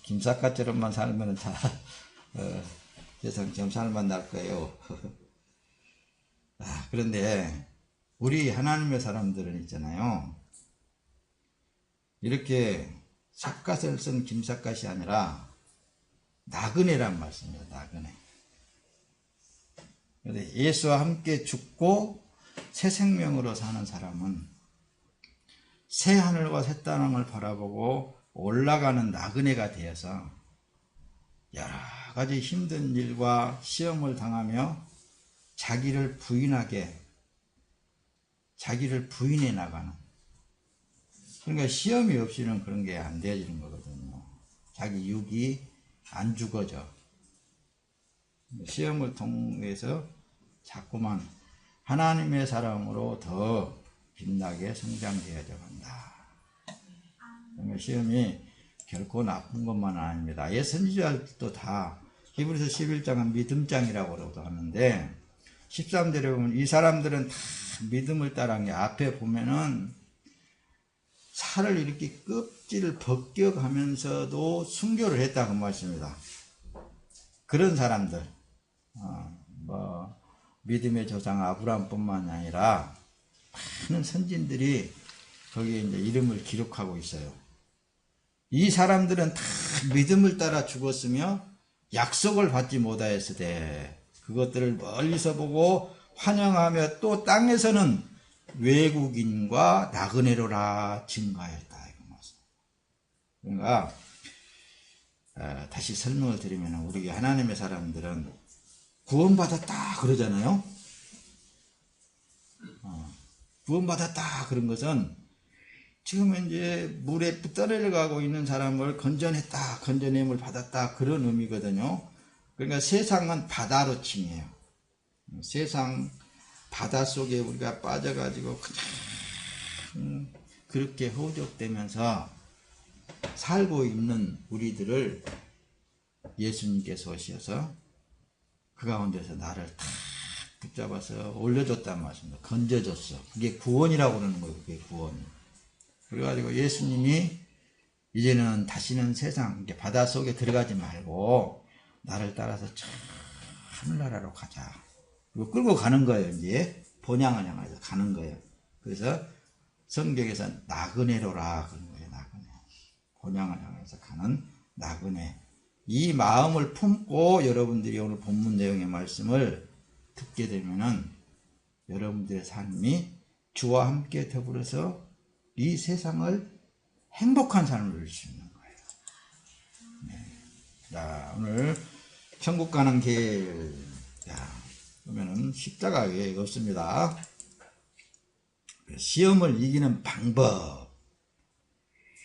김사과처럼만 살면 다 세상 점살만 날 거예요. 그런데 우리 하나님의 사람들은 있잖아요. 이렇게 삿갓을 쓴 김삿갓이 아니라 나그네란 말씀이에요. 나그네. 그런데 예수와 함께 죽고 새 생명으로 사는 사람은 새 하늘과 새 땅을 바라보고 올라가는 나그네가 되어서 여러 가지 힘든 일과 시험을 당하며 자기를 부인해 나가는. 그러니까 시험이 없이는 그런 게 안 되어지는 거거든요. 자기 육이 안 죽어져. 시험을 통해서 자꾸만 하나님의 사람으로 더 빛나게 성장되어져 간다. 그러니까 시험이 결코 나쁜 것만은 아닙니다. 옛 선지자들도 다 히브리서 11장은 믿음장이라고도 하는데 13절에 보면 이 사람들은 다 믿음을 따라한 게 앞에 보면은 살을 이렇게 껍질을 벗겨가면서도 순교를 했다고 말씀입니다. 그런 사람들, 믿음의 조상 아브라함뿐만 아니라 많은 선진들이 거기에 이제 이름을 기록하고 있어요. 이 사람들은 다 믿음을 따라 죽었으며 약속을 받지 못하였으되 그것들을 멀리서 보고 환영하며 또 땅에서는 외국인과 나그네로라 증가했다. 그러니까 다시 설명을 드리면 우리 하나님의 사람들은 구원받았다 그러잖아요. 구원받았다 그런 것은 지금 이제 물에 떠내려가고 있는 사람을 건져냈다, 건져냄을 받았다 그런 의미거든요. 그러니까 세상은 바다로 칭해요. 세상 바다 속에 우리가 빠져가지고 그냥 그렇게 허우적대면서 살고 있는 우리들을 예수님께서 오셔서 그 가운데서 나를 탁 붙잡아서 올려줬단 말씀입니다. 건져줬어. 그게 구원이라고 그러는 거예요. 그게 구원. 그래가지고 예수님이 이제는 다시는 세상 바다 속에 들어가지 말고 나를 따라서 저 하늘나라로 가자. 그리고 끌고 가는 거예요. 이제 본향을 향해서 가는 거예요. 그래서 성경에서 나그네로라 그런 거예요. 나그네. 본향을 향해서 가는 나그네. 이 마음을 품고 여러분들이 오늘 본문 내용의 말씀을 듣게 되면은 여러분들의 삶이 주와 함께 더불어서 이 세상을 행복한 삶을 누릴 수 있는 거예요. 네. 자, 오늘 천국 가는 길. 자, 그러면은 십자가 위에 읽었습니다. 시험을 이기는 방법.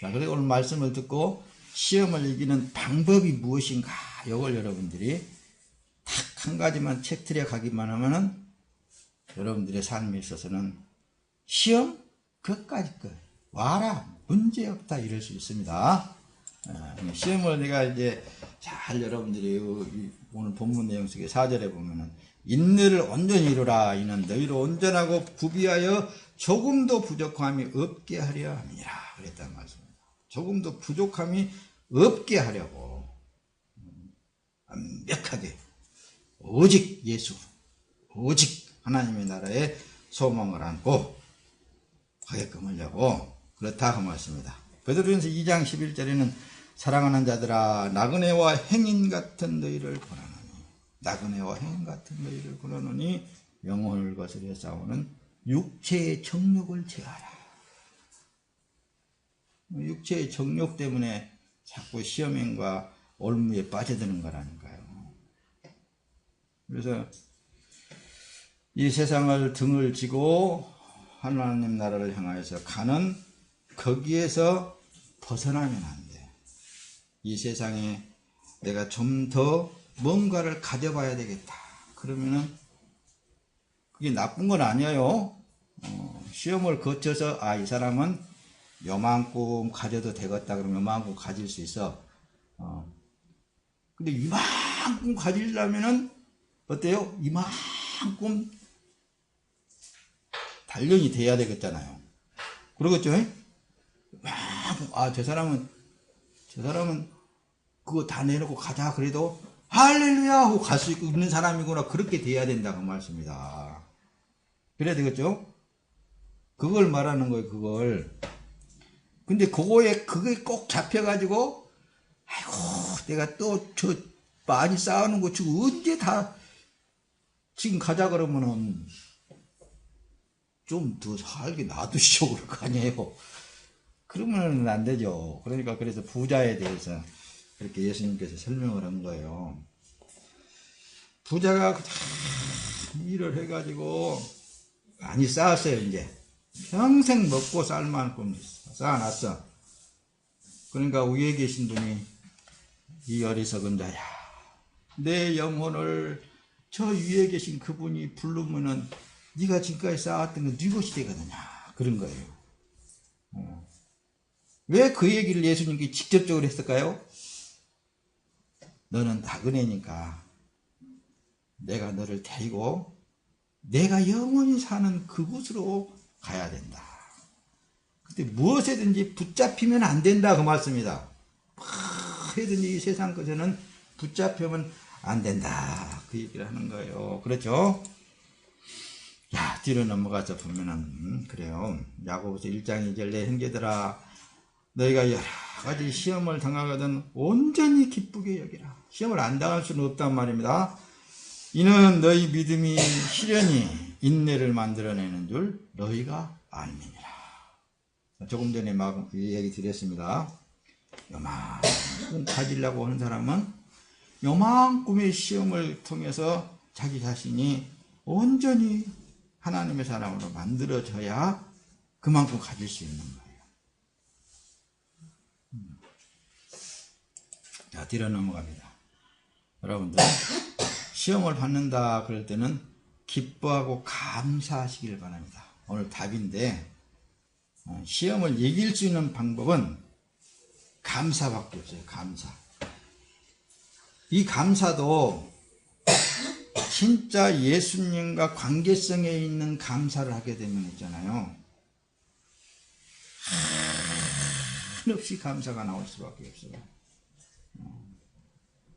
자, 그리고 오늘 말씀을 듣고 시험을 이기는 방법이 무엇인가? 이걸 여러분들이 딱 한 가지만 책틀에 가기만 하면은 여러분들의 삶에 있어서는 시험 그것까지 와라 문제없다 이럴 수 있습니다. 시험을 내가 이제 잘 여러분들이 오늘 본문 내용 속에 4절에 보면은 인내를 온전히 이루라 이는 너희로 온전하고 구비하여 조금도 부족함이 없게 하려 함이라 그랬단 말씀입니다. 조금도 부족함이 없게 하려고 완벽하게 오직 예수 오직 하나님의 나라에 소망을 안고 하게끔 하려고 그렇다 그 말씀입니다. 베드로전서 2장 11절에는 사랑하는 자들아 나그네와 행인 같은 너희를 권하노니 나그네와 행인 같은 너희를 권하노니 영혼을 거스려 싸우는 육체의 정욕을 제하라. 육체의 정욕 때문에 자꾸 시험행과 올무에 빠져드는 거라니까요. 그래서 이 세상을 등을 지고 하나님 나라를 향하여서 가는 거기에서 벗어나면 안 돼. 이 세상에 내가 좀 더 뭔가를 가져봐야 되겠다. 그러면은 그게 나쁜 건 아니에요. 시험을 거쳐서 이 사람은 요만큼 가져도 되겠다. 그러면 요만큼 가질 수 있어. 근데 이만큼 가지려면은 어때요? 이만큼 단련이 돼야 되겠잖아요. 그러겠죠? 저 사람은 그거 다 내놓고 가자 그래도 할렐루야 하고 갈 수 있는 사람이구나. 그렇게 돼야 된다고 말씀입니다. 그래야 되겠죠? 그걸 말하는 거예요. 그걸. 근데 그게 꼭 잡혀가지고 아이고 내가 또 저 많이 쌓아놓은 거 지금 언제 다 지금 가자 그러면은 좀 더 살게 놔두시오 그럴 거 아니에요. 그러면 안 되죠. 그러니까 그래서 부자에 대해서 그렇게 예수님께서 설명을 한 거예요. 부자가 일을 해가지고 많이 쌓았어요. 이제 평생 먹고 살 만큼 쌓아놨어. 그러니까 위에 계신 분이 이 어리석은 자야, 내 영혼을 저 위에 계신 그분이 부르면은 네가 지금까지 쌓았던 건 네 것이 되거든요. 그런 거예요. 왜 그 얘기를 예수님께 직접적으로 했을까요? 너는 나그네니까 내가 너를 데리고 내가 영원히 사는 그곳으로 가야 된다. 그때 무엇에든지 붙잡히면 안 된다 그 말씀이다. 뭐든지 이 세상 것에는 붙잡히면 안 된다 그 얘기를 하는 거예요. 그렇죠? 야, 뒤로 넘어가서 보면은 그래요. 야고보서 1장 2절 내 형제들아 너희가 여러 가지 시험을 당하거든 온전히 기쁘게 여기라. 시험을 안 당할 수는 없단 말입니다. 이는 너희 믿음이 시련이 인내를 만들어내는 줄 너희가 알미니라. 조금 전에 막 얘기 드렸습니다. 요만큼 가지려고 하는 사람은 요만큼의 시험을 통해서 자기 자신이 온전히 하나님의 사람으로 만들어져야 그만큼 가질 수 있는 거예요. 자, 뒤로 넘어갑니다. 여러분들 시험을 받는다 그럴 때는 기뻐하고 감사하시길 바랍니다. 오늘 답인데 시험을 이길 수 있는 방법은 감사밖에 없어요. 감사. 이 감사도 진짜 예수님과 관계성에 있는 감사를 하게 되면 있잖아요. 한없이 감사가 나올 수밖에 없어요.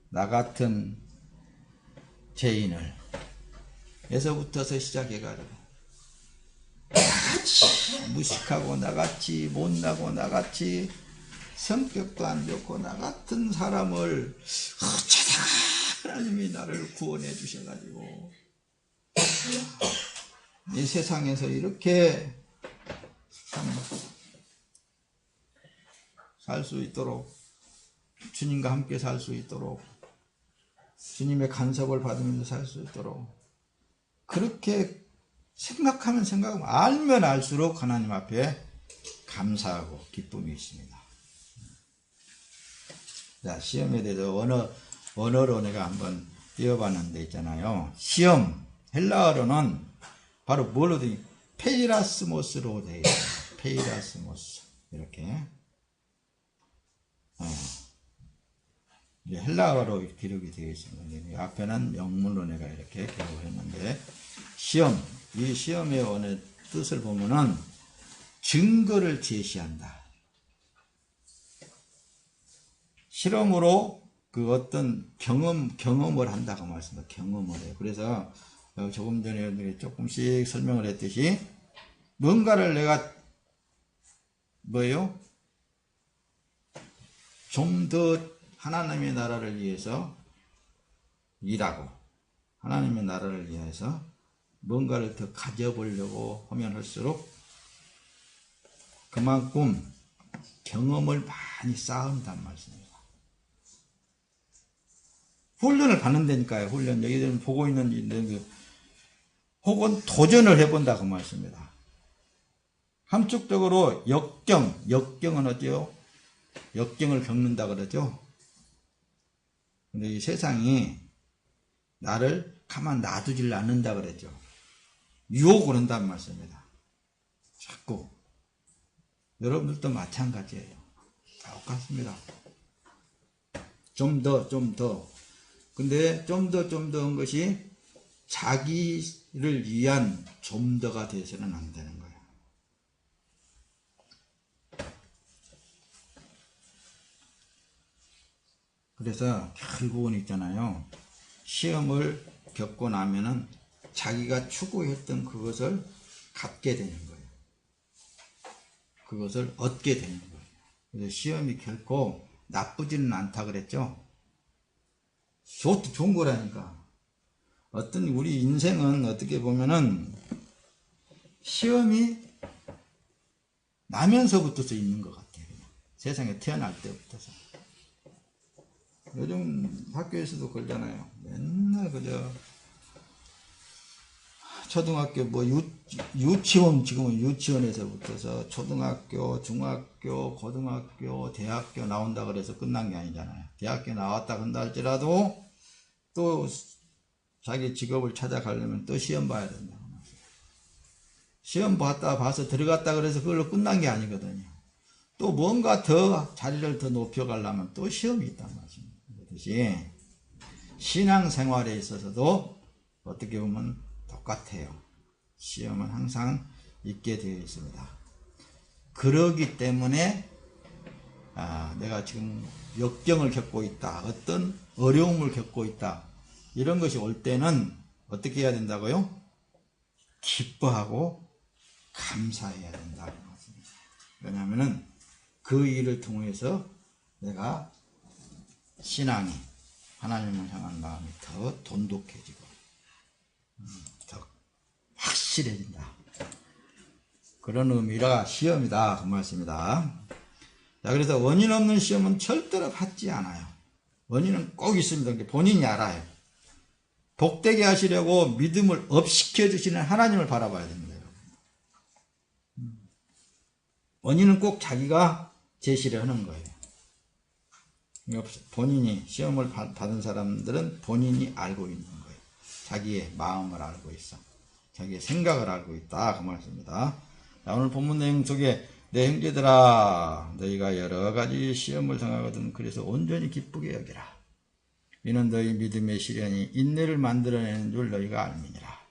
나 같은 죄인을 에서부터서 시작해가지고 나같이 무식하고 나같이 못나고 나같이 성격도 안 좋고 나 같은 사람을 어쩌다가 하나님이 나를 구원해 주셔가지고 이 세상에서 이렇게 살 수 있도록 주님과 함께 살 수 있도록 주님의 간섭을 받으면서 살 수 있도록 그렇게 생각하면 알면 알수록 하나님 앞에 감사하고 기쁨이 있습니다. 자, 시험에 대해서 언어로 내가 한번 띄워봤는데 있잖아요. 시험, 헬라어로는 바로 뭘로 되어 있어요? 페이라스모스로 되어 있어요. 페이라스모스. 이렇게. 헬라어로 기록이 되어 있습니다. 앞에는 영문로 내가 이렇게 기록을 했는데, 시험, 이 시험의 원의 뜻을 보면은 증거를 제시한다. 실험으로 그 어떤 경험을 한다고 말씀합니다. 경험을 해요. 그래서 조금 전에 조금씩 설명을 했듯이 뭔가를 내가 좀 더 하나님의 나라를 위해서 일하고 하나님의 나라를 위해서 뭔가를 더 가져보려고 하면 할수록 그만큼 경험을 많이 쌓은단 말씀입니다. 훈련을 받는다니까요. 훈련. 여기들은 보고 있는 혹은 도전을 해본다 그 말씀입니다. 함축적으로 역경은 어때요? 역경을 겪는다 그러죠. 근데 이 세상이 나를 가만 놔두질 않는다 그랬죠. 유혹을 한단 말씀입니다. 자꾸. 여러분들도 마찬가지예요. 똑같습니다. 좀 더. 근데 좀 더 한 것이 자기를 위한 좀 더가 돼서는 안 되는 거예요. 그래서 결국은 있잖아요. 시험을 겪고 나면은 자기가 추구했던 그것을 갖게 되는 거예요. 그것을 얻게 되는 거예요. 그래서 시험이 결코 나쁘지는 않다 그랬죠. 좋은 거라니까. 어떤 우리 인생은 어떻게 보면은 시험이 나면서부터 있는 것 같아요. 그냥. 세상에 태어날 때부터서. 요즘 학교에서도 그러잖아요. 맨날 그저 초등학교 유치원, 지금은 유치원에서부터서 초등학교, 중학교, 고등학교, 대학교 나온다 그래서 끝난 게 아니잖아요. 대학교 나왔다 한다 할지라도 또 자기 직업을 찾아가려면 또 시험 봐야 된다. 시험 봐서 들어갔다 그래서 그걸로 끝난 게 아니거든요. 또 뭔가 더 자리를 더 높여가려면 또 시험이 있단 말입니다. 그렇듯이 신앙생활에 있어서도 어떻게 보면 똑같아요. 시험은 항상 있게 되어 있습니다. 그러기 때문에 내가 지금 역경을 겪고 있다, 어떤 어려움을 겪고 있다, 이런 것이 올 때는 어떻게 해야 된다고요? 기뻐하고 감사해야 된다는 것입니다. 왜냐하면 그 일을 통해서 내가 신앙이 하나님을 향한 마음이 더 돈독해지고 더 확실해진다. 그런 의미가 시험이다 그 말씀이다. 자, 그래서 원인 없는 시험은 절대로 받지 않아요. 원인은 꼭 있습니다. 본인이 알아요. 복되게 하시려고 믿음을 업시켜 주시는 하나님을 바라봐야 됩니다. 원인은 꼭 자기가 제시를 하는 거예요. 본인이 시험을 받은 사람들은 본인이 알고 있는 거예요. 자기의 마음을 알고 있어. 자기의 생각을 알고 있다 그 말씀입니다. 자, 오늘 본문 내용 속에 내 형제들아 너희가 여러 가지 시험을 당하거든 그래서 온전히 기쁘게 여기라. 이는 너희 믿음의 시련이 인내를 만들어내는 줄 너희가 알미니라.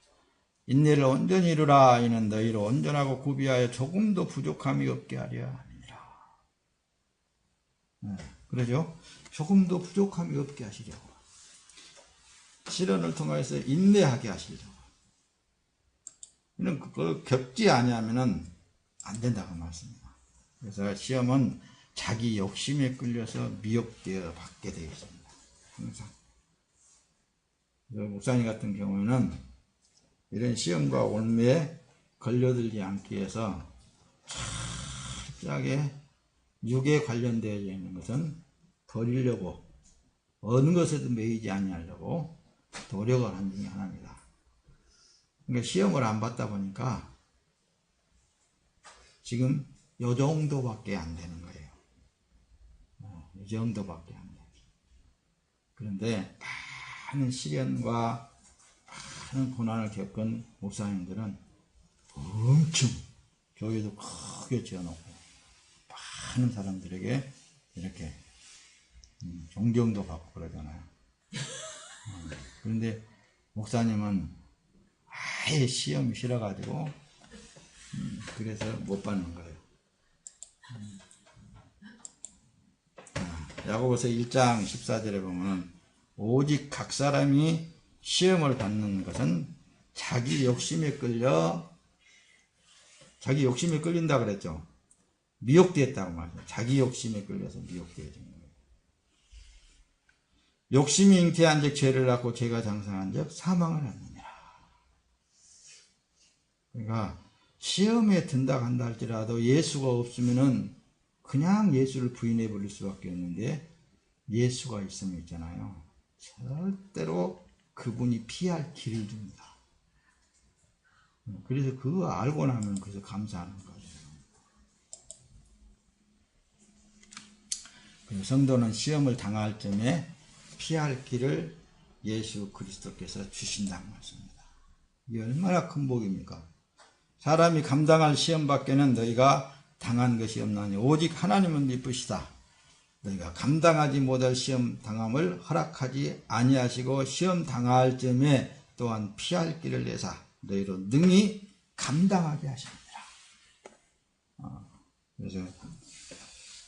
인내를 온전히 이루라. 이는 너희를 온전하고 구비하여 조금도 부족함이 없게 하려 함이니라. 그러죠? 조금도 부족함이 없게 하시려고. 시련을 통해서 인내하게 하시려고. 이는 그걸 겪지 아니하면은 안 된다고 말씀입니다. 그래서 시험은 자기 욕심에 끌려서 미혹되어 받게 되어 있습니다. 항상. 목사님 같은 경우에는 이런 시험과 올매에 걸려들지 않기 위해서 철저하게 육에 관련되어 있는 것은 버리려고 어느 것에도 매이지 아니하려고 노력을 한 중에 하나입니다. 그러니까 시험을 안 받다 보니까 지금 요 정도밖에 안 되는 거예요. 이 정도밖에 안 돼요. 그런데 많은 시련과 많은 고난을 겪은 목사님들은 엄청 교회도 크게 지어놓고 많은 사람들에게 이렇게 존경도 받고 그러잖아요. 그런데 목사님은 아예 시험이 싫어가지고 그래서 못 받는 거예요. 야고보서 1장 14절에 보면 오직 각 사람이 시험을 받는 것은 자기 욕심에 끌린다 그랬죠. 미혹되었다고 말해요. 자기 욕심에 끌려서 미혹되어지는 거예요. 욕심이 잉태한 즉 죄를 낳고 죄가 장성한 즉 사망을 낳느니라. 그러니까 시험에 든다 간다 할지라도 예수가 없으면은 그냥 예수를 부인해 버릴 수밖에 없는데 예수가 있으면 있잖아요. 절대로 그분이 피할 길을 줍니다. 그래서 그거 알고 나면 그래서 감사하는 거예요. 성도는 시험을 당할 점에 피할 길을 예수 그리스도께서 주신다는 말씀입니다. 이게 얼마나 큰 복입니까? 사람이 감당할 시험 밖에는 너희가 당한 것이 없나니 오직 하나님은 미쁘시다. 너희가 감당하지 못할 시험 당함을 허락하지 아니하시고 시험 당할 점에 또한 피할 길을 내사 너희로 능히 감당하게 하십니다. 그래서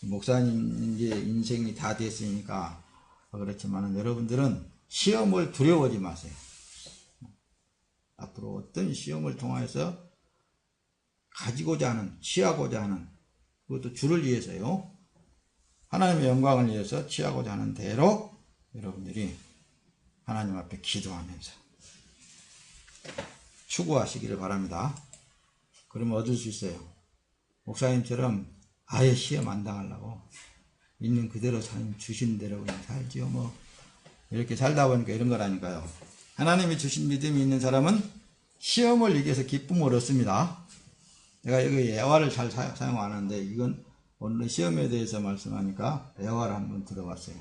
목사님 이제 인생이 다 됐으니까 그렇지만 여러분들은 시험을 두려워하지 마세요. 앞으로 어떤 시험을 통해서 가지고자 하는, 취하고자 하는, 그것도 주를 위해서요. 하나님의 영광을 위해서 취하고자 하는 대로 여러분들이 하나님 앞에 기도하면서 추구하시기를 바랍니다. 그러면 얻을 수 있어요. 목사님처럼 아예 시험 안 당하려고 있는 그대로 주신 대로 그냥 살지요. 뭐 이렇게 살다 보니까 이런 거라니까요. 하나님이 주신 믿음이 있는 사람은 시험을 이겨서 기쁨을 얻습니다. 내가 여기 애화를 잘 사용 안 하는데 이건 오늘 시험에 대해서 말씀하니까 애화를 한번 들어봤어요.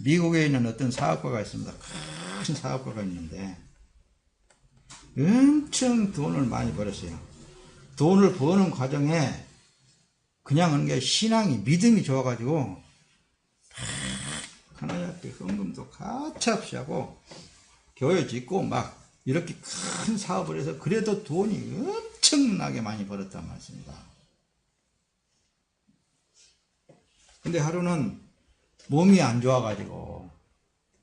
미국에 있는 어떤 사업가가 있습니다. 큰 사업가가 있는데 엄청 돈을 많이 벌었어요. 돈을 버는 과정에 그냥 하는 게 신앙이, 믿음이 좋아가지고 하나님 앞에 헌금도 가차없이 하고 교회 짓고 막 이렇게 큰 사업을 해서 그래도 돈이 엄청나게 많이 벌었단 말씀입니다. 근데 하루는 몸이 안 좋아가지고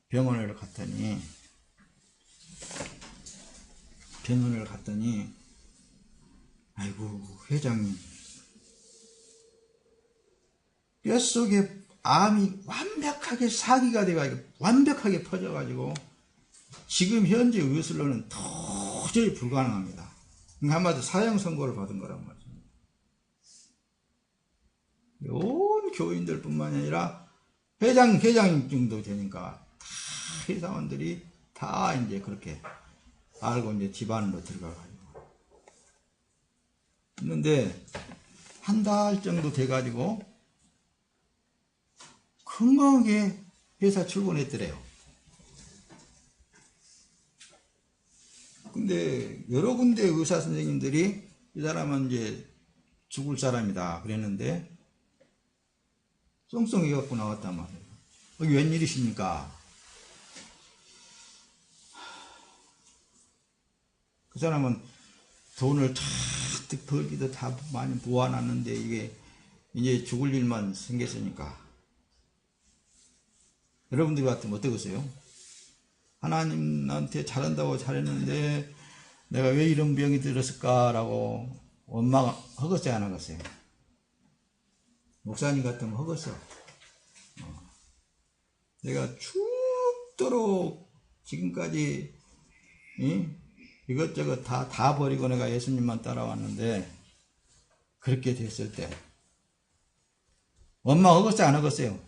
병원을 갔더니 아이고 회장님 뼛속에 암이 완벽하게 사기가 돼가지고 완벽하게 퍼져가지고 지금 현재 의술로는 도저히 불가능합니다. 한마디로 사형 선고를 받은 거란 말입니다. 온 교인들 뿐만 아니라 회장 정도 되니까 다 회사원들이 다 이제 그렇게 알고 이제 집안으로 들어가가지고 있는데 한 달 정도 돼가지고 건강하게 회사 출근했더래요. 근데 여러 군데 의사 선생님들이 이 사람은 이제 죽을 사람이다 그랬는데 썽썽이 갖고 나왔단 말이에요. 여기 웬일이십니까? 그 사람은 돈을 잔뜩 벌기도 다 많이 모아놨는데 이게 이제 죽을 일만 생겼으니까 여러분들 같으면 어떠겠어요? 하나님 나한테 잘한다고 잘했는데 내가 왜 이런 병이 들었을까라고 원망 하겠어요 안 하겠어요? 목사님 같으면 하겠어. 내가 죽도록 지금까지 이것저것 다 버리고 내가 예수님만 따라왔는데 그렇게 됐을 때 원망 하겠어요 안 하겠어요?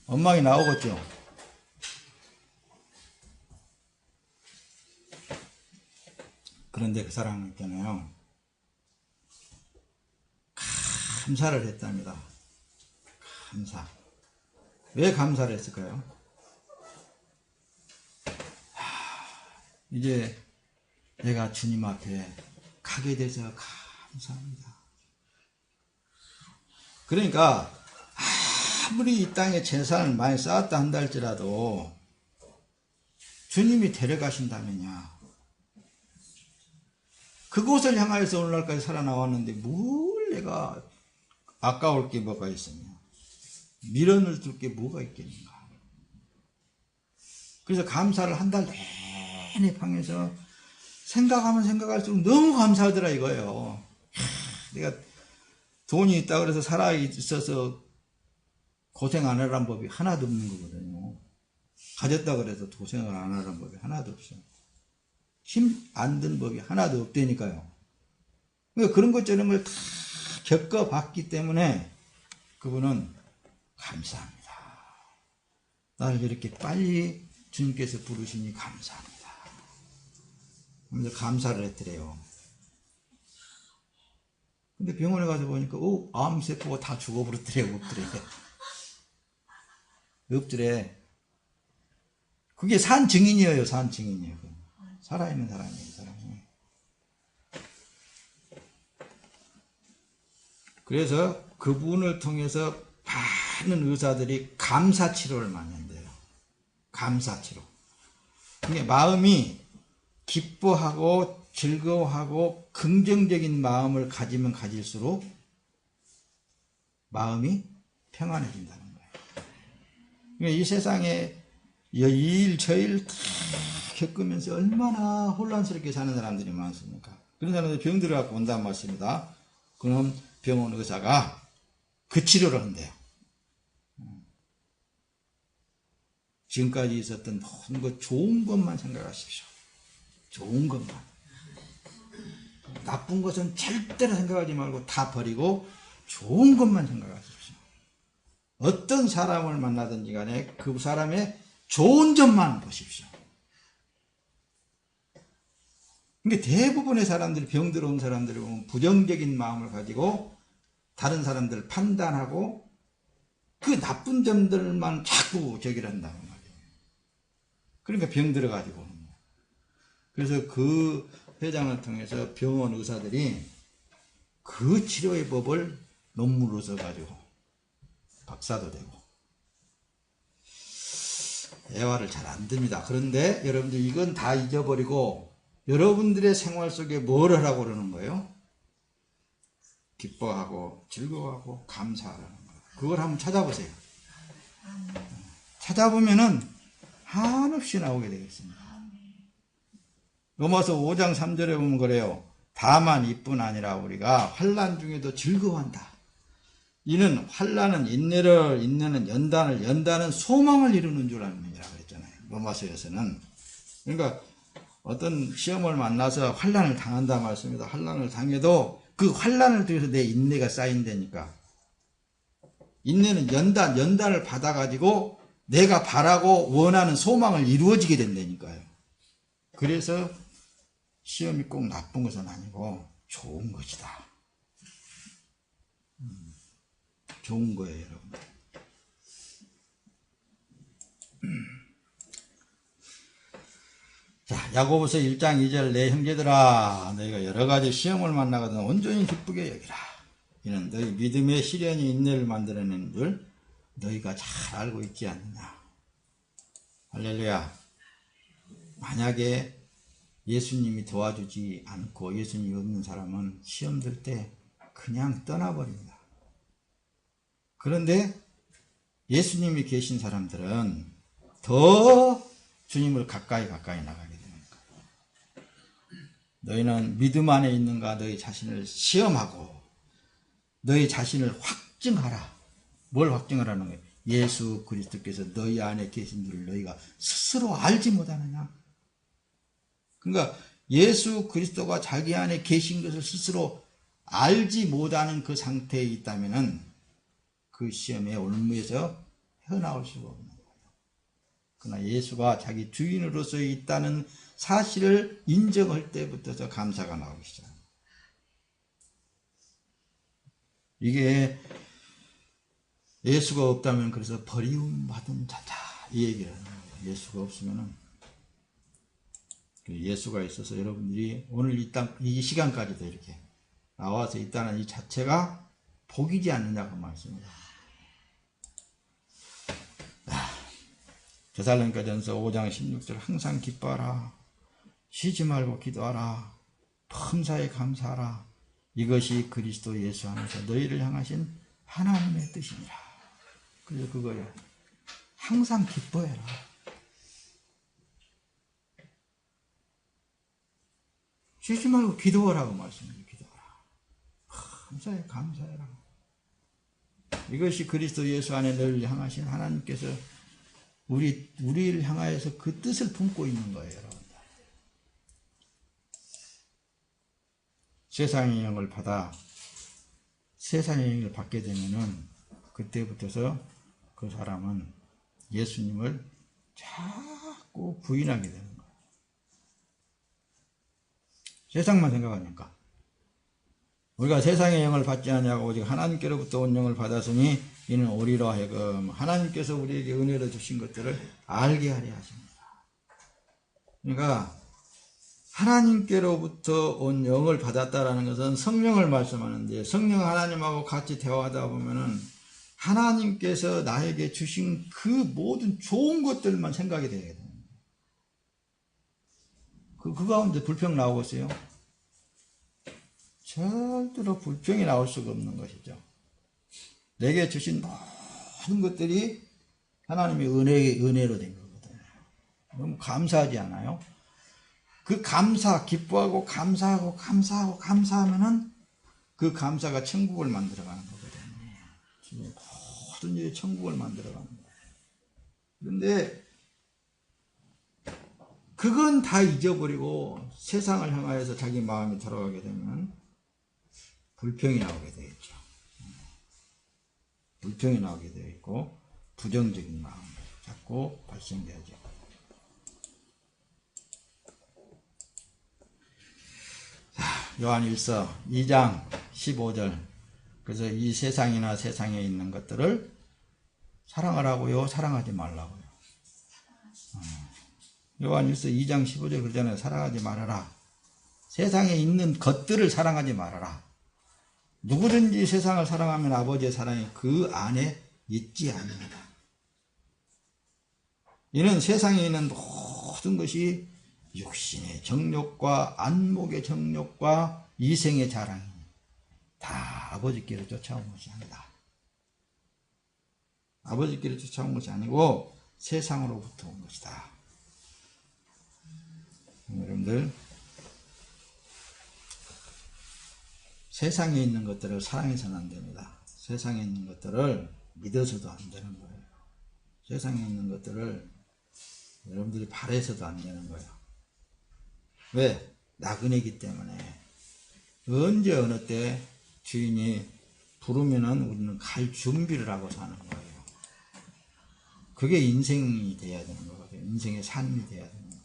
원망이 나오겠죠? 그런데 그 사람은 있잖아요. 감사를 했답니다. 감사. 왜 감사를 했을까요? 이제 내가 주님 앞에 가게 돼서 감사합니다. 그러니까 아무리 이 땅에 재산을 많이 쌓았다 한다 할지라도 주님이 데려가신다면야 그곳을 향하여서 오늘날까지 살아나왔는데 뭘 내가 아까울 게 뭐가 있으며 미련을 둘 게 뭐가 있겠는가. 그래서 감사를 한 달 내내 방에서 생각하면 생각할수록 너무 감사하더라 이거예요. 내가 돈이 있다 그래서 살아있어서 고생 안 하라는 법이 하나도 없는 거거든요. 가졌다 그래서 고생을 안 하라는 법이 하나도 없어요. 힘 안 든 법이 하나도 없다니까요. 그러니까 그런 것 저런 걸 다 겪어봤기 때문에 그분은 감사합니다. 나를 이렇게 빨리 주님께서 부르시니 감사합니다. 그래서 감사를 했더래요. 근데 병원에 가서 보니까 암세포가 다 죽어버렸더래요. 없더래. 그게 산 증인이에요. 산 증인이에요. 살아있는 사람이에요. 사람이. 그래서 그분을 통해서 많은 의사들이 감사치료를 많이 한대요. 감사치료. 그게 마음이 기뻐하고 즐거워하고 긍정적인 마음을 가지면 가질수록 마음이 평안해진다는 거예요. 이 세상에 이 일 저 일 다 겪으면서 얼마나 혼란스럽게 사는 사람들이 많습니까? 그런 사람들이 병들어 갖고 온단 말씀입니다. 그럼 병원 의사가 그 치료를 한대요. 지금까지 있었던 모든 것 좋은 것만 생각하십시오. 좋은 것만. 나쁜 것은 절대로 생각하지 말고 다 버리고 좋은 것만 생각하십시오. 어떤 사람을 만나든지 간에 그 사람의 좋은 점만 보십시오. 그러니까 대부분의 사람들이 병들어 온 사람들이 보면 부정적인 마음을 가지고 다른 사람들을 판단하고 그 나쁜 점들만 자꾸 저기를 한다는 말이에요. 그러니까 병들어 가지고 오는 거예요. 그래서 그 회장을 통해서 병원 의사들이 그 치료의 법을 논문으로 써가지고 박사도 되고 대화를 잘 안 됩니다. 그런데 여러분들 이건 다 잊어버리고 여러분들의 생활 속에 뭘 하라고 그러는 거예요? 기뻐하고 즐거워하고 감사하라는 거예요. 그걸 한번 찾아보세요. 찾아보면은 한없이 나오게 되겠습니다. 로마서 5장 3절에 보면 그래요. 다만 이뿐 아니라 우리가 환난 중에도 즐거워한다. 이는 환난은 인내를, 인내는 연단을, 연단은 소망을 이루는 줄 압니다. 그랬잖아요. 로마서에서는. 그러니까 어떤 시험을 만나서 환난을 당한다 말씀입니다. 환난을 당해도 그 환난을 통해서 내 인내가 쌓인다니까. 인내는 연단을 받아가지고 내가 바라고 원하는 소망을 이루어지게 된다니까요. 그래서 시험이 꼭 나쁜 것은 아니고 좋은 것이다. 좋은 거예요, 여러분. 자, 야고보서 1장 2절 내 형제들아 너희가 여러 가지 시험을 만나거든 온전히 기쁘게 여기라. 이는 너희 믿음의 시련이 인내를 만들어내는 줄 너희가 잘 알고 있지 않느냐. 할렐루야. 만약에 예수님이 도와주지 않고 예수님이 없는 사람은 시험 들 때 그냥 떠나버립니다. 그런데 예수님이 계신 사람들은 더 주님을 가까이 나가게 되는 거예요. 너희는 믿음 안에 있는가 너희 자신을 시험하고 너희 자신을 확증하라. 뭘 확증하라는 거예요? 예수 그리스도께서 너희 안에 계신 줄을 너희가 스스로 알지 못하느냐. 그러니까 예수 그리스도가 자기 안에 계신 것을 스스로 알지 못하는 그 상태에 있다면은 그 시험의 올무에서 헤어나올 수가 없는 거예요. 그러나 예수가 자기 주인으로서 있다는 사실을 인정할 때부터 감사가 나오기 시작합니다. 이게 예수가 없다면 그래서 버리움 받은 자다 이 얘기를 하는 거예요. 예수가 없으면은 예수가 있어서 여러분들이 오늘 이 시간까지도 이렇게 나와서 있다는 이 자체가 복이지 않느냐고 말씀입니다. 데살로니가전서 5장 16절 항상 기뻐하라. 쉬지 말고 기도하라. 범사에 감사하라. 이것이 그리스도 예수 안에서 너희를 향하신 하나님의 뜻이니라. 그래서 그거예요. 항상 기뻐해라. 쉬지 말고 기도하라고 말씀해요. 기도하라. 범사에 감사해라. 이것이 그리스도 예수 안에 너희를 향하신 하나님께서 우리를 향하여서 그 뜻을 품고 있는 거예요, 여러분들. 세상의 영을 받아 세상의 영을 받게 되면은 그때부터서 그 사람은 예수님을 자꾸 부인하게 되는 거예요. 세상만 생각하니까. 우리가 세상의 영을 받지 않냐고 오직 하나님께로부터 온 영을 받았으니 이는 우리로 하여금 하나님께서 우리에게 은혜로 주신 것들을 알게 하려 하십니다. 그러니까 하나님께로부터 온 영을 받았다라는 것은 성령을 말씀하는데 성령 하나님하고 같이 대화하다 보면은 하나님께서 나에게 주신 그 모든 좋은 것들만 생각이 되게 됩니다. 그 가운데 불평 나오겠어요? 절대로 불평이 나올 수가 없는 것이죠. 내게 주신 모든 것들이 하나님의 은혜로 된 거거든요. 너무 감사하지 않아요? 그 기뻐하고 감사하면은 그 감사가 천국을 만들어가는 거거든요. 모든 일이 천국을 만들어가는 거예요. 그런데 그건 다 잊어버리고 세상을 향하여서 자기 마음이 돌아가게 되면 불평이 나오게 되겠죠. 불평이 나오게 되어 있고 부정적인 마음이 자꾸 발생되죠. 요한일서 2장 15절. 그래서 이 세상이나 세상에 있는 것들을 사랑하라고요, 사랑하지 말라고요. 요한일서 2장 15절 그러잖아요. 사랑하지 말아라. 세상에 있는 것들을 사랑하지 말아라. 누구든지 세상을 사랑하면 아버지의 사랑이 그 안에 있지 않습니다. 이는 세상에 있는 모든 것이 육신의 정욕과 안목의 정욕과 이생의 자랑이 다 아버지께로 쫓아온 것이 아니다. 아버지께로 쫓아온 것이 아니고 세상으로부터 온 것이다. 여러분들, 세상에 있는 것들을 사랑해서는 안 됩니다. 세상에 있는 것들을 믿어서도 안 되는 거예요. 세상에 있는 것들을 여러분들이 바라서도 안 되는 거예요. 왜? 나그네이기 때문에. 언제 어느 때 주인이 부르면은 우리는 갈 준비를 하고 사는 거예요. 그게 인생이 돼야 되는 거거든요. 인생의 삶이 돼야 되는 거예요.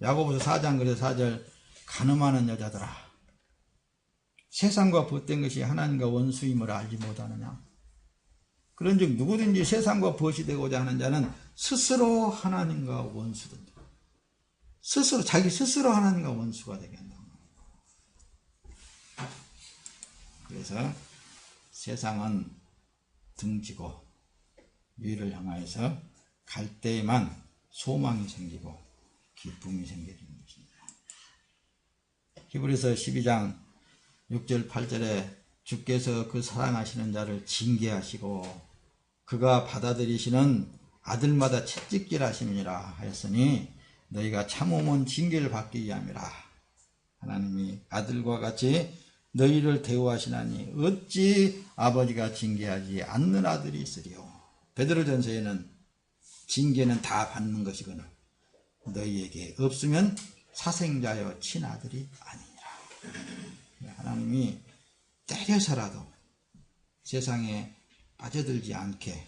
야고보서 4장 그래서 4절, 간음하는 여자들아, 세상과 벗된 것이 하나님과 원수임을 알지 못하느냐. 그런즉 누구든지 세상과 벗이 되고자 하는 자는 스스로 하나님과 원수된다. 자기 스스로 하나님과 원수가 되게 한다. 그래서 세상은 등지고 위를 향하여서 갈 때에만 소망이 생기고 기쁨이 생기는 것입니다. 히브리서 12장 6절 8절에 주께서 그 사랑하시는 자를 징계하시고 그가 받아들이시는 아들마다 채찍질 하심이니라 하였으니 너희가 참으면 징계를 받기 위함이라. 하나님이 아들과 같이 너희를 대우하시나니 어찌 아버지가 징계하지 않는 아들이 있으리요. 베드로전서에는 징계는 다 받는 것이거늘 너희에게 없으면 사생자여 친아들이 아니니라. 하나님이 때려서라도 세상에 빠져들지 않게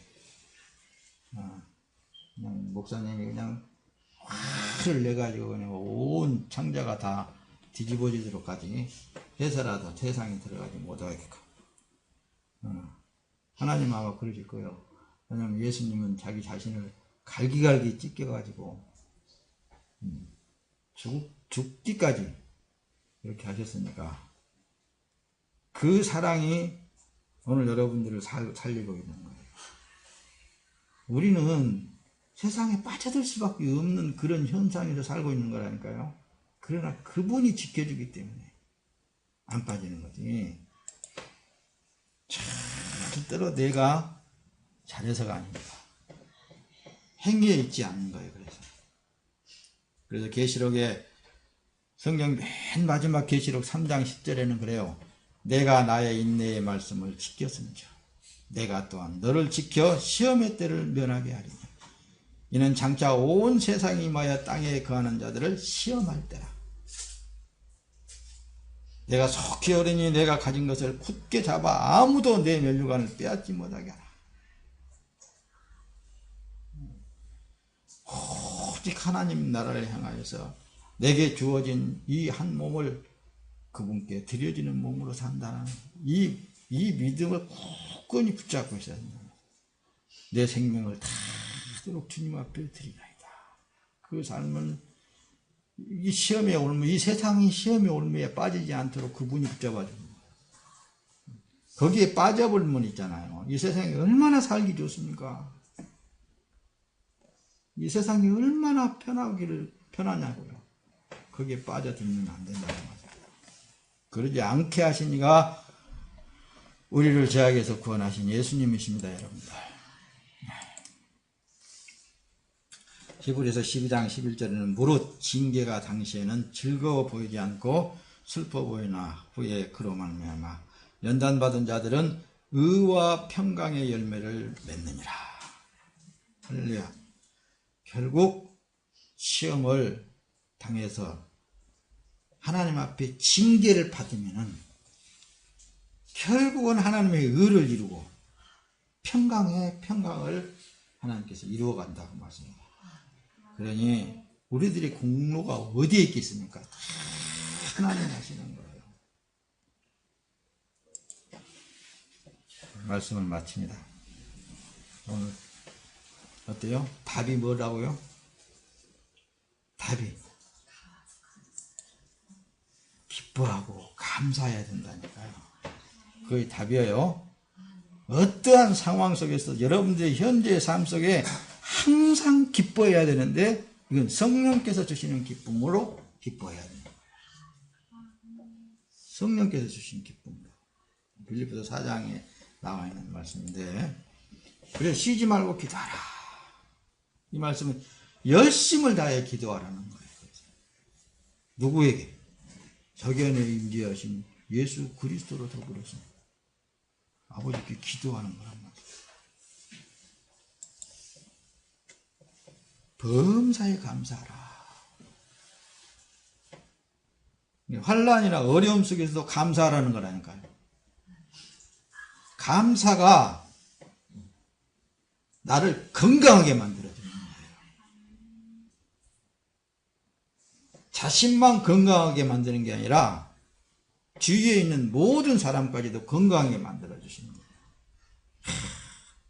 그냥 목사님이 그냥 화를 내가지고 그냥 온 창자가 다 뒤집어지도록까지 해서라도 세상에 들어가지 못하게끔. 하나님 아마 그러실 거예요. 왜냐하면 예수님은 자기 자신을 갈기갈기 찢겨가지고 죽기까지 이렇게 하셨으니까 그 사랑이 오늘 여러분들을 살리고 있는 거예요. 우리는 세상에 빠져들 수밖에 없는 그런 현상에서 살고 있는 거라니까요. 그러나 그분이 지켜주기 때문에 안 빠지는 거지. 절대로 내가 잘해서가 아닙니다. 행위에 있지 않는 거예요. 그래서 계시록에 성경 맨 마지막 계시록 3장 10절에는 그래요. 내가 나의 인내의 말씀을 지켰은즉 내가 또한 너를 지켜 시험의 때를 면하게 하리니 이는 장차 온 세상이 임하여 땅에 거하는 자들을 시험할 때라. 내가 속히 어리니 내가 가진 것을 굳게 잡아 아무도 내 면류관을 빼앗지 못하게 하라. 오직 하나님 나라를 향하여서 내게 주어진 이 한 몸을 그분께 드려지는 몸으로 산다는 이 믿음을 굳건히 붙잡고 있어야 된다. 내 생명을 다도록 주님 앞에 드리나이다. 그 삶은 이 시험의 올무, 이 세상이 시험의 올무에 빠지지 않도록 그분이 붙잡아 줍니다. 거기에 빠져버리면 있잖아요. 이 세상이 얼마나 살기 좋습니까? 이 세상이 얼마나 편하냐고요. 거기에 빠져들면 안 된다는 거죠. 그러지 않게 하신 이가 우리를 죄악에서 구원하신 예수님이십니다, 여러분들. 히브리서 12장 11절에는 무릇 징계가 당시에는 즐거워 보이지 않고 슬퍼 보이나 후에 그로 말미암아 연단받은 자들은 의와 평강의 열매를 맺느니라. 할렐루야. 결국 시험을 당해서 하나님 앞에 징계를 받으면은 결국은 하나님의 의를 이루고 평강을 하나님께서 이루어 간다고 말씀합니다. 그러니 우리들의 공로가 어디에 있겠습니까? 다 하나님 하시는 거예요. 말씀을 마칩니다. 오늘 어때요? 답이 뭐라고요? 답이 기뻐하고 감사해야 된다니까요. 그게 답이에요. 어떠한 상황 속에서 여러분들의 현재의 삶 속에 항상 기뻐해야 되는데 이건 성령께서 주시는 기쁨으로 기뻐해야 됩니다. 성령께서 주신 기쁨으로. 빌립보서 4장에 나와 있는 말씀인데, 그래서 쉬지 말고 기도하라. 이 말씀은 열심을 다해 기도하라는 거예요. 누구에게? 석연에 임재하신 예수 그리스도로 더불어서 아버지께 기도하는 거란 말이에요. 범사에 감사하라. 환난이나 어려움 속에서도 감사하라는 거라니까요. 감사가 나를 건강하게 만들어주는 거예요. 자신만 건강하게 만드는 게 아니라 주위에 있는 모든 사람까지도 건강하게 만들어주시는 거예요.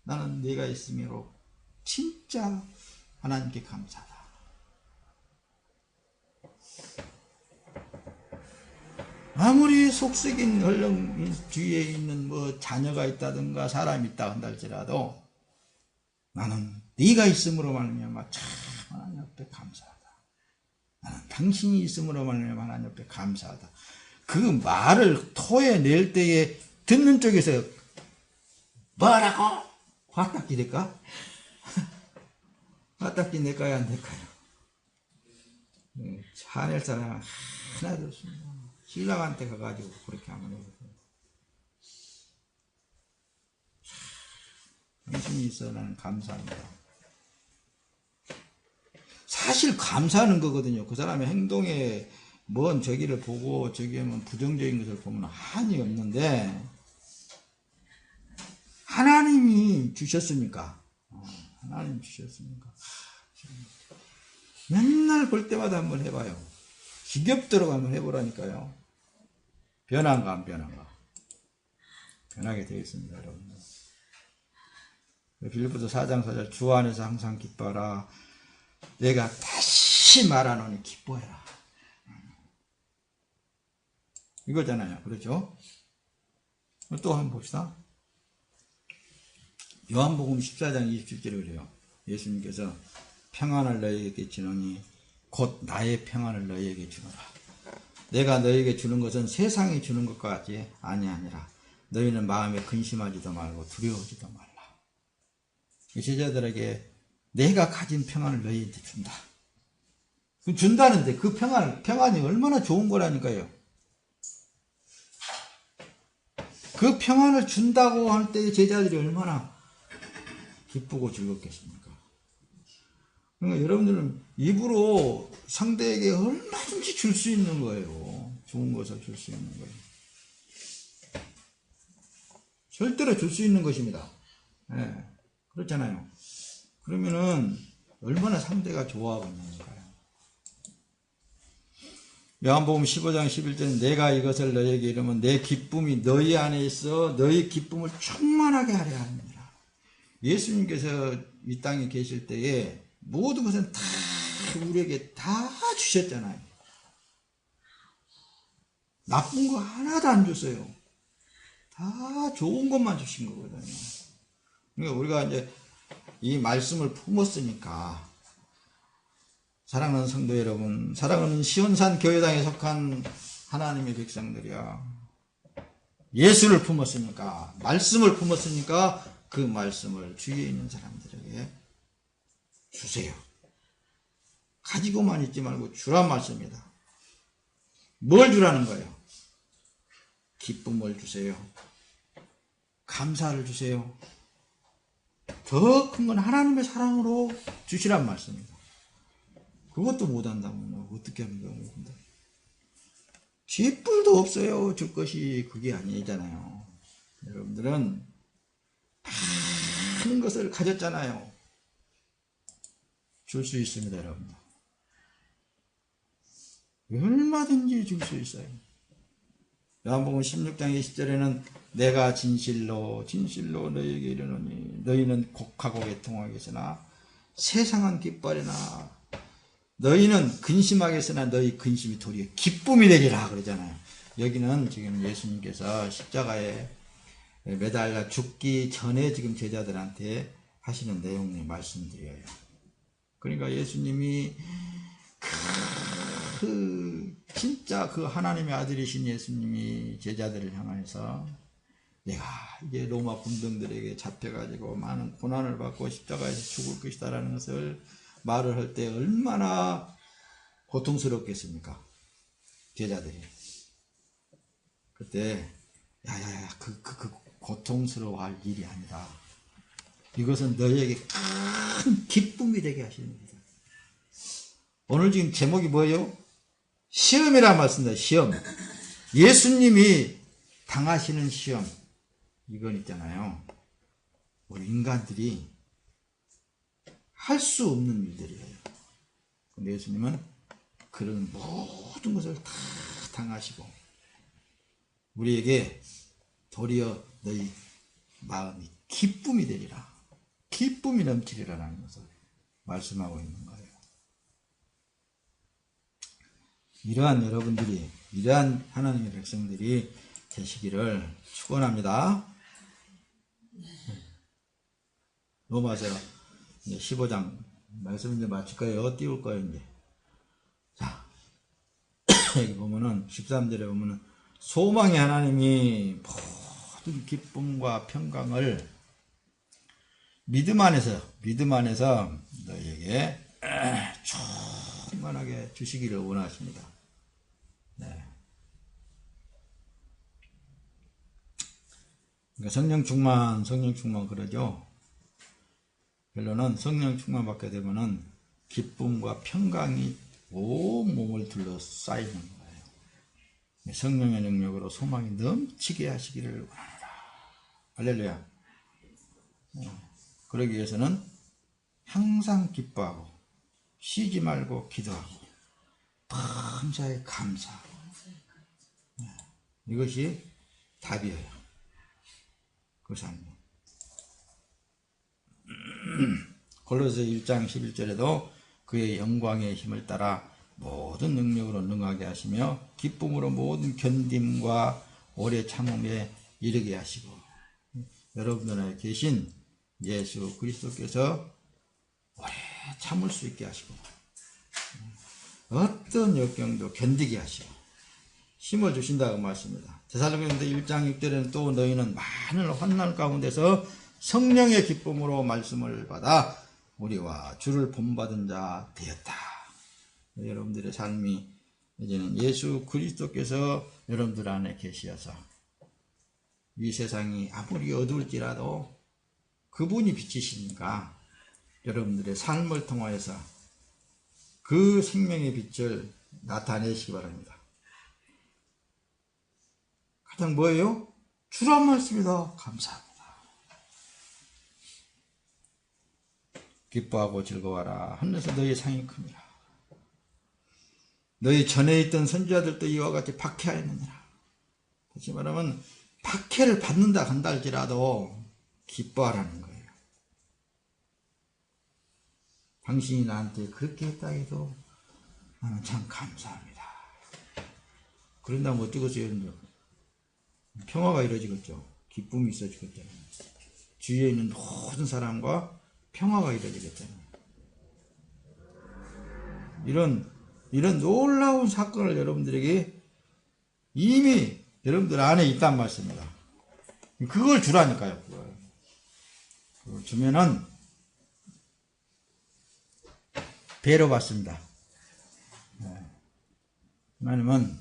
나는 네가 있음으로 진짜 하나님께 감사하다. 아무리 속썩인 얼렁 주위에 있는 뭐 자녀가 있다든가 사람이 있다 한다 할지라도 나는 네가 있음으로 말미암아 참 하나님 앞에 감사하다. 나는 당신이 있음으로 말미암아 하나님 앞에 감사하다. 그 말을 토해낼 때에 듣는 쪽에서 뭐라고? 화딱지 될까? 화딱지 낼까요? 안 될까요? 화낼 사람 하나도 없습니다. 신랑한테 가가지고 그렇게 하면 되거든요. 당신이 있어 나는 감사합니다. 사실 감사하는 거거든요. 그 사람의 행동에 뭔 저기를 보고 저기에 뭐 부정적인 것을 보면 한이 없는데 하나님이 주셨으니까 하나님 주셨으니까 맨날 볼 때마다 한번 해봐요. 지겹도록 한번 해보라니까요. 변한가 안 변한가? 변하게 되어 있습니다, 여러분. 빌립보서 4장 4절 주 안에서 항상 기뻐하라. 내가 다시 말하노니 기뻐해라. 이거잖아요. 그렇죠? 또 한번 봅시다. 요한복음 14장 27절에 그래요. 예수님께서 평안을 너희에게 주노니 곧 나의 평안을 너희에게 주노라. 내가 너희에게 주는 것은 세상이 주는 것까지 아니하니라. 너희는 마음에 근심하지도 말고 두려워하지도 말라. 제자들에게 내가 가진 평안을 너희한테 준다. 준다는데 그 평안이 얼마나 좋은 거라니까요. 그 평안을 준다고 할 때 제자들이 얼마나 기쁘고 즐겁겠습니까? 그러니까 여러분들은 입으로 상대에게 얼마든지 줄 수 있는 거예요. 좋은 것을 줄 수 있는 거예요. 절대로 줄 수 있는 것입니다. 네, 그렇잖아요. 그러면은 얼마나 상대가 좋아하겠냐니까요. 요한복음 15장 11절은 내가 이것을 너희에게 이르면 내 기쁨이 너희 안에 있어 너희 기쁨을 충만하게 하려 합니다. 예수님께서 이 땅에 계실 때에 모든 것은 다 우리에게 다 주셨잖아요. 나쁜 거 하나도 안 줬어요. 다 좋은 것만 주신 거거든요. 그러니까 우리가 이제 이 말씀을 품었으니까 사랑하는 성도 여러분, 사랑하는 시온산 교회당에 속한 하나님의 백성들이야. 예수를 품었으니까, 말씀을 품었으니까 그 말씀을 주위에 있는 사람들에게 주세요. 가지고만 있지 말고 주란 말씀입니다. 뭘 주라는 거예요? 기쁨을 주세요. 감사를 주세요. 더 큰 건 하나님의 사랑으로 주시란 말씀입니다. 그것도 못한다면 어떻게 하는 거예요? 쥐뿔도 없어요. 줄 것이 그게 아니잖아요. 여러분들은 많은 것을 가졌잖아요. 줄 수 있습니다, 여러분. 얼마든지 줄 수 있어요. 요한복음 16장 20절에는 내가 진실로 너희에게 이르노니 너희는 곡하고 애통하겠으나 세상은 기뻐하리나 너희는 근심하겠으나 너희 근심이 도리어 기쁨이 되리라 그러잖아요. 여기는 지금 예수님께서 십자가에 매달려 죽기 전에 지금 제자들한테 하시는 내용을 말씀드려요. 그러니까 예수님이 진짜 그 하나님의 아들이신 예수님이 제자들을 향해서 내가 이제 로마 군병들에게 잡혀가지고 많은 고난을 받고 십자가에서 죽을 것이다 라는 것을 말을 할 때 얼마나 고통스럽겠습니까? 제자들이. 그때 야야야 그 고통스러워할 일이 아니다. 이것은 너희에게 큰 기쁨이 되게 하시는 겁니다. 오늘 지금 제목이 뭐예요? 시험이란 말씀입니다. 시험. 예수님이 당하시는 시험. 이건 있잖아요. 우리 인간들이 할 수 없는 일들이에요. 근데 예수님은 그런 모든 것을 다 당하시고 우리에게 도리어 너희 마음이 기쁨이 되리라. 기쁨이 넘치리라는 것을 말씀하고 있는 거예요. 이러한 여러분들이, 이러한 하나님의 백성들이 되시기를 축원합니다. 로마서 15장 말씀 이제 마칠 거예요. 띄울 거예요, 이제. 자, 여기 보면은 13절에 보면은 소망의 하나님이 모든 기쁨과 평강을 믿음 안에서 너희에게 충만하게 주시기를 원하십니다. 네. 그러니까 성령 충만 그러죠. 결론은 성령 충만 받게 되면은 기쁨과 평강이 온 몸을 둘러싸이는 거예요. 성령의 능력으로 소망이 넘치게 하시기를 원합니다. 할렐루야. 그러기 위해서는 항상 기뻐하고 쉬지 말고 기도하고 범사에 감사하고 이것이 답이에요. 그 삶이. 골로새 1장 11절에도 그의 영광의 힘을 따라 모든 능력으로 능하게 하시며 기쁨으로 모든 견딤과 오래 참음에 이르게 하시고 여러분들 안에 계신 예수 그리스도께서 오래 참을 수 있게 하시고 어떤 역경도 견디게 하시고 힘을 주신다고 말씀입니다. 데살로니가서 1장 6절에는 또 너희는 많은 환난 가운데서 성령의 기쁨으로 말씀을 받아 우리와 주를 본받은 자 되었다. 여러분들의 삶이 이제는 예수 그리스도께서 여러분들 안에 계시어서 이 세상이 아무리 어두울지라도 그분이 빛이시니까 여러분들의 삶을 통하여서 그 생명의 빛을 나타내시기 바랍니다. 가장 뭐예요? 주란 말씀이다. 감사합니다. 기뻐하고 즐거워하라. 하늘에서 너희의 상이 큽니다. 너희 전에 있던 선지자들도 이와 같이 박해하였느니라. 다시 말하면 박해를 받는다 한다 할지라도 기뻐하라는 거예요. 당신이 나한테 그렇게 했다 해도 나는 참 감사합니다. 그런다면 어쩌겠어요? 평화가 이루어지겠죠. 기쁨이 있어지겠잖아요. 주위에 있는 모든 사람과 평화가 이루어지겠잖아요. 이런 놀라운 사건을 여러분들에게 이미 여러분들 안에 있단 말씀입니다. 그걸 주라니까요. 그걸 주면은 배로 받습니다. 하나님은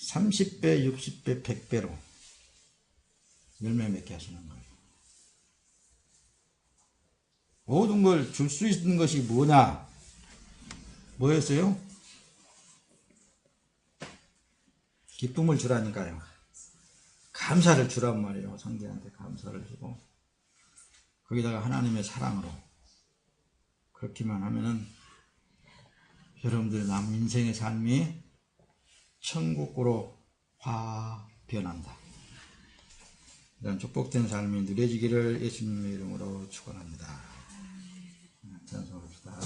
30배, 60배, 100배로 열매 맺게 하시는 거예요. 모든 걸 줄 수 있는 것이 뭐냐? 뭐였어요? 기쁨을 주라니까요. 감사를 주란 말이에요. 상대한테 감사를 주고 거기다가 하나님의 사랑으로 그렇게만 하면은 여러분들 남 인생의 삶이 천국으로 확 변한다. 이런 축복된 삶이 누려지기를 예수님의 이름으로 축원합니다. 찬송합시다.